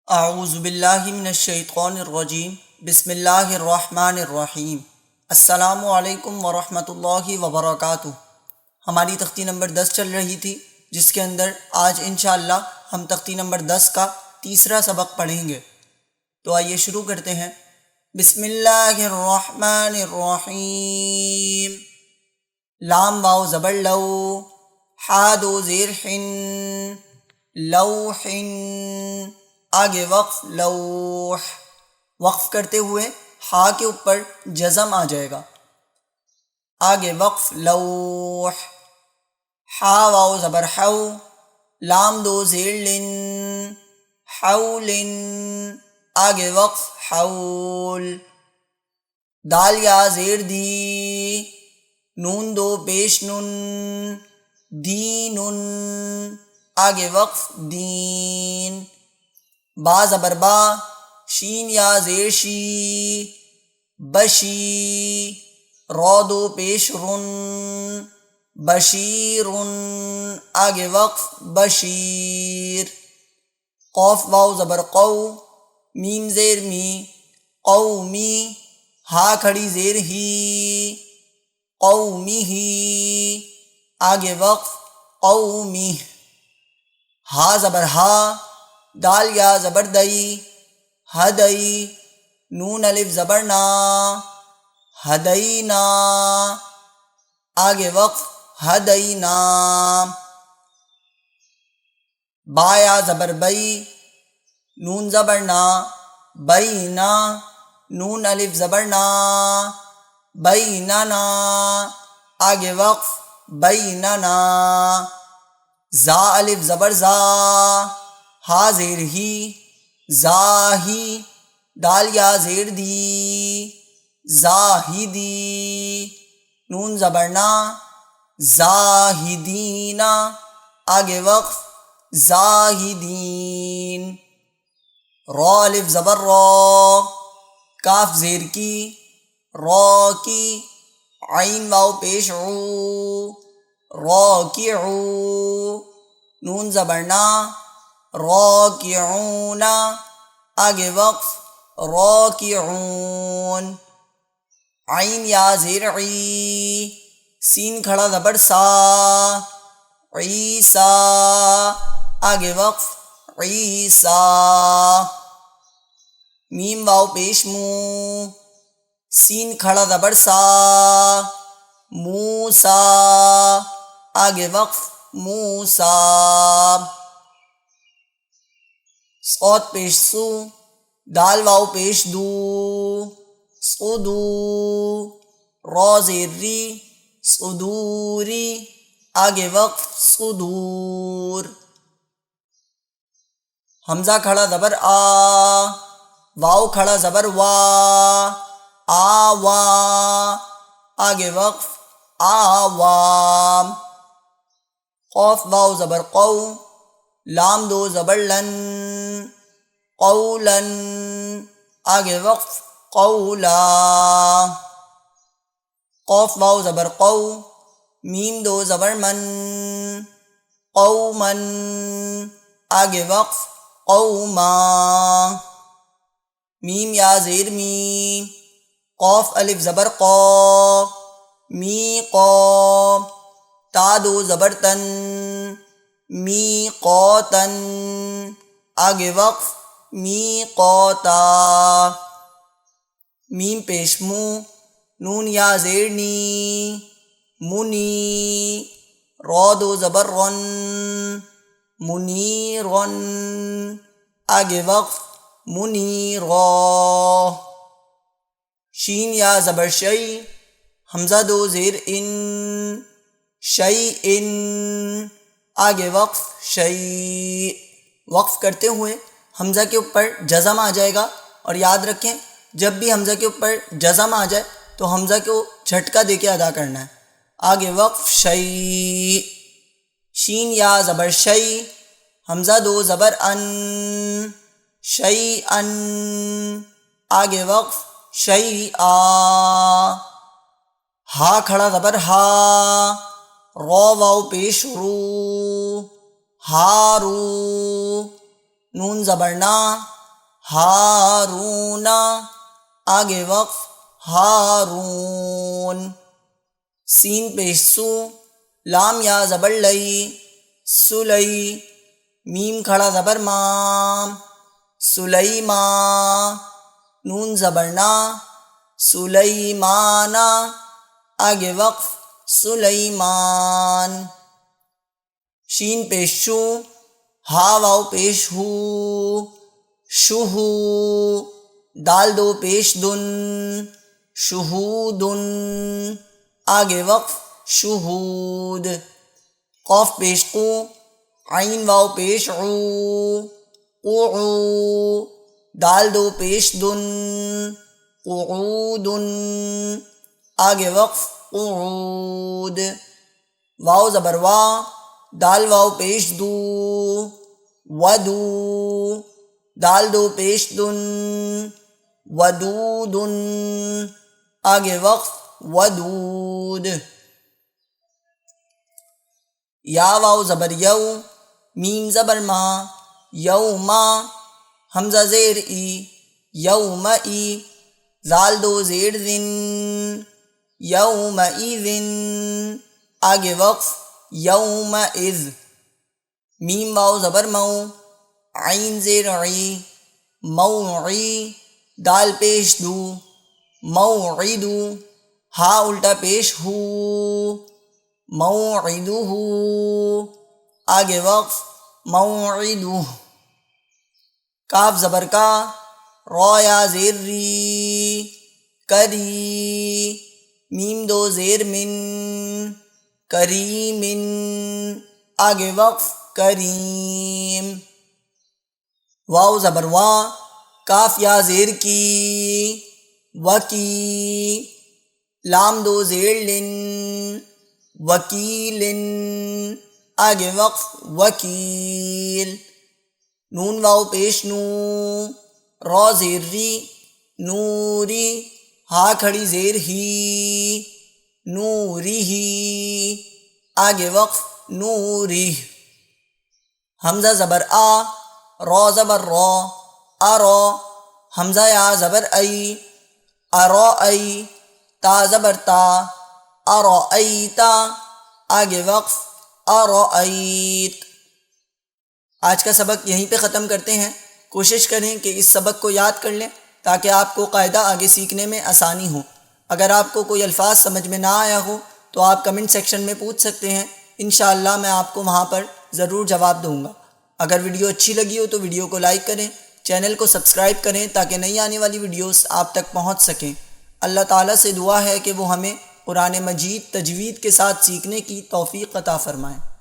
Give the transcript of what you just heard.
اعوذ باللہ من الشیطان الرجیم بسم اللہ الرحمن الرحیم۔ السلام علیکم ورحمۃ اللہ وبرکاتہ۔ ہماری تختی نمبر 10 چل رہی تھی، جس کے اندر آج انشاءاللہ ہم تختی نمبر 10 کا تیسرا سبق پڑھیں گے۔ تو آئیے شروع کرتے ہیں۔ بسم اللہ الرحمن الرحیم۔ لام واو زبر لو، حا دو زیر حن، لوح، آگے وقف لوح، وقف کرتے ہوئے ہا کے اوپر جزم آ جائے گا، آگے وقف لوح۔ ہا واو زبر حو، لام دو زیر لن، حول، آگے وقف حول۔ دال یا زیر دی، نون دو پیش نن، دین، آگے وقف دین۔ با زبر با، شین یا زیر شی، بشی، رو دو پیش رن، بشیر، آگے وقف بشیر۔ قوف واو زبر قو، میم زیر می، قومی، ہا کھڑی زیر ہی، قومی ہی، آگے وقف قومی۔ ہا زبر ہا، دال یا زبر دئی، ہدئی، نون الف زبر نا، ہدینا، آگے وقف ہدینا۔ با یا زبر بئی، نون زبر نا، بینا، نون الف زبر نا، بیننا، آگے وقف بیننا۔ زا الف زبر زا، ہا زیر ہی، زاہی، دال یا زیر دی، زاہدی، نون زبر نا، زاہدینا، آگے وقف زاہدین۔ رو الف زبر رو، کاف زیر کی، رو کی، عین واو پیش عو، راکعو، نون زبر نا، راکعون، آگے وقف راکعون۔ عین یا زیر عی، سین کھڑا زبر سا، عیسیٰ، آگے وقف عیسیٰ۔ میم واو پیش مو، سین کھڑا زبر سا، موسیٰ، آگے وقف موسیٰ۔ صاد پیش سو، دال واو پیش دو، صدو، رو زیر ری، صدوری، آگے وقف صدور۔ حمزہ کھڑا زبر آ، واو کھڑا زبر وا، آوا، آگے وقف آوام۔ قوف واو زبر قو، لام دو زبر لن، قولن، آگے وقف قولا۔ قوف واو زبر قو، میم دو زبر من، قومن، آگے وقف قوما۔ میم یا زیر می، قوف الف زبر قو، می قو، تا دو زبر تن، می قوتن، آگے وقف می قوتا۔ میم پیش مو، نون یا زیر نی، منی، رو دو زبر رن، منیرن، آگے وقف منیرا۔ شین یا زبر شی، حمزہ دو زیر ان، شیئن، آگے وقف شیء۔ وقف کرتے ہوئے حمزہ کے اوپر جزم آ جائے گا، اور یاد رکھیں جب بھی حمزہ کے اوپر جزم آ جائے تو حمزہ کو جھٹکا دے کے ادا کرنا ہے، آگے وقف شیء۔ شین یا زبر شی، حمزہ دو زبر ان، شیئن، آگے وقف شیئا۔ ہا کھڑا زبر ہا، رو واو پیش رو، ہارو، نون زبر نا، ہارون، آگے وقف ہارون، سین پیش سو، لام یا زبر لئی، سلئی، میم کھڑا زبر مام، سلیما، نون زبرنا، سلیمانا، آگے وقف سلیمان، شین پیش شو، ہا واو پیش ہو، شہو، دال دو پیش دن، شہودن، آگے وقف شہود، قوف پیش قو، عین واو پیش عو، قعو، دال دو پیش دن، قعودن، آگے وقف قعود، واو زبر وا، دال واو پیش دو، ودو، دال دو پیش دن، ودودن، آگے وقف ودود، یا واو زبر یو، میم زبر ما، یوما، حمزہ زیر ای، یوم ای، زال دو زیر زن، یوم ایذن، آگے وقف یوم اذ، میم واو زبر مو، عین زیر عی، موعی، دال پیش دو، موعدو، ہا الٹا پیش ہو، موعدہ، آگے وقف موعدہ، کاف زبر کا، را یا زیر ری، کری، میم دو زیر من، کریمن، آگے وقف کریم، واو زبر وا، کاف یا زیر کی، وکی، لام دو زیر لن، وکیلن، آگے وقف وکیل، نون واو پیش نو، را زیر ری، نوری، ہا کھڑی زیر ہی، نوری ہی، آگے وقف نوری، حمزہ زبر آ، را زبر را، ارا، حمزہ یا زبر ای، ارائی، تا زبر تا، ارائیتا، آگے وقف ارائیت۔ آج کا سبق یہیں پہ ختم کرتے ہیں۔ کوشش کریں کہ اس سبق کو یاد کر لیں تاکہ آپ کو قاعدہ آگے سیکھنے میں آسانی ہو۔ اگر آپ کو کوئی الفاظ سمجھ میں نہ آیا ہو تو آپ کمنٹ سیکشن میں پوچھ سکتے ہیں، انشاءاللہ میں آپ کو وہاں پر ضرور جواب دوں گا۔ اگر ویڈیو اچھی لگی ہو تو ویڈیو کو لائک کریں، چینل کو سبسکرائب کریں تاکہ نئی آنے والی ویڈیوز آپ تک پہنچ سکیں۔ اللہ تعالیٰ سے دعا ہے کہ وہ ہمیں قرآن مجید تجوید کے ساتھ سیکھنے کی توفیق عطا فرمائیں۔